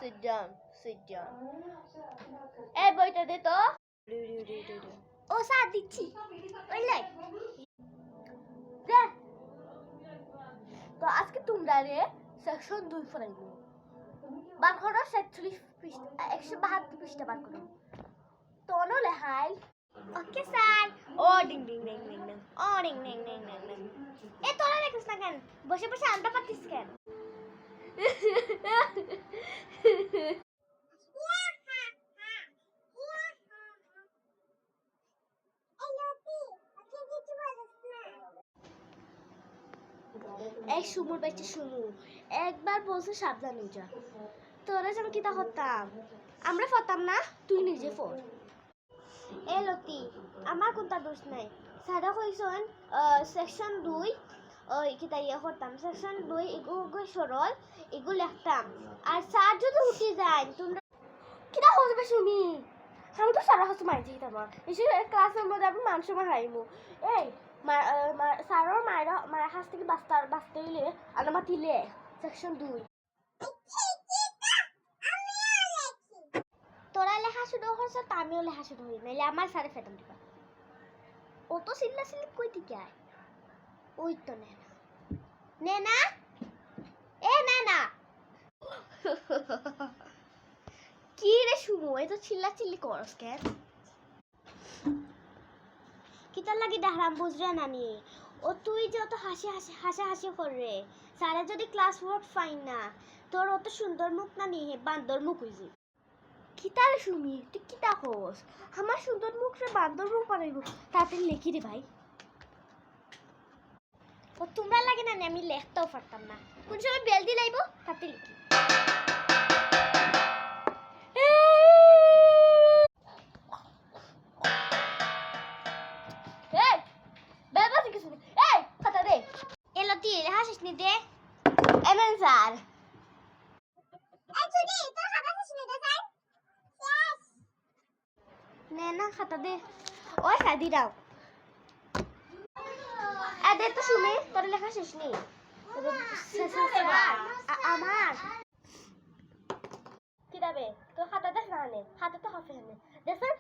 sit down, sit down. এই বইটা দে তো। ও স্যার দিচ্ছি। ওইলাই। দেখ। তো আজকে তোমরা রে সেকশন 2 পড়াইবো। বার করো 47 পৃষ্ঠা 172 পৃষ্ঠা বার করো। তোনো লেহাই। Okay sir. ও ডিং ডিং ডিং ডিং ডিং। ও ডিং ডিং ডিং ডিং ডিং। এ তোরা লেখিস না কেন? বসে বসে আনতে পারতিস কেন? এই সুমুর বাইতে সুমু একবার বলছে সাবধানে যা তোরা যেন কিতা হতাম আমরা ফতাম না তুই নিজে ফোর এ লতি আমার কোনটা দোষ নাই সাদা কইছন সেকশন 2 ওই কিতা ইয়া করতাম সেকশন 2 এগো সরল এগো লিখতাম আর স্যার যদি উঠে যায় তোমরা কিতা হবে শুনি আমি তো সারা হাসু মাইজি তোমার এসে ক্লাসের মধ্যে আমি মান সময় হাইমু এই স্যারের মায়ের হাত থেকে বাঁচতে হইলে আনামা দিলে সেকশন 2 তোরা লেখা শুরু হচ্ছে তা আমিও লেখা শুরু হই নাইলে আমার স্যারে ফেটাম দিবা ও তো সিল্লা সিল্লি কই থেকে আয় ওই তো নে না এ না কি রে শুমু এই তো চিল্লা চিল্লি করস কেন কিতার লাগি ডাহরাম বুঝরে নানি ও তুই যে অত হাসি করে সারা যদি ক্লাস ওয়ার্ক ফাইন না তোর অত সুন্দর মুখ না নিয়ে বান্দর মুখ হইছে কিতার শুনি তুই কিতা হোস আমার সুন্দর মুখ রে বান্দর মুখ বানাইব তাড়াতাড়ি লিখি রে ভাই ও তোমরা লাগে না আমি লিখতেও পারতাম না কোন সময় বেল দি লাইব তাড়াতাড়ি লিখি দে এমন স্যার নে না খাতা দে ওই সাদি দাও দে তো শুনে তোর লেখা শেষ নেই আমার কি দাবে তোর খাতা দেখ না নে হাতে তো হাফে নে দেখেন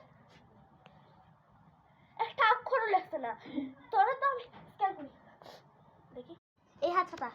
একটা অক্ষরও লেখছে না তোরা তো আমি স্ক্যান করি দেখি এই হাত খাতা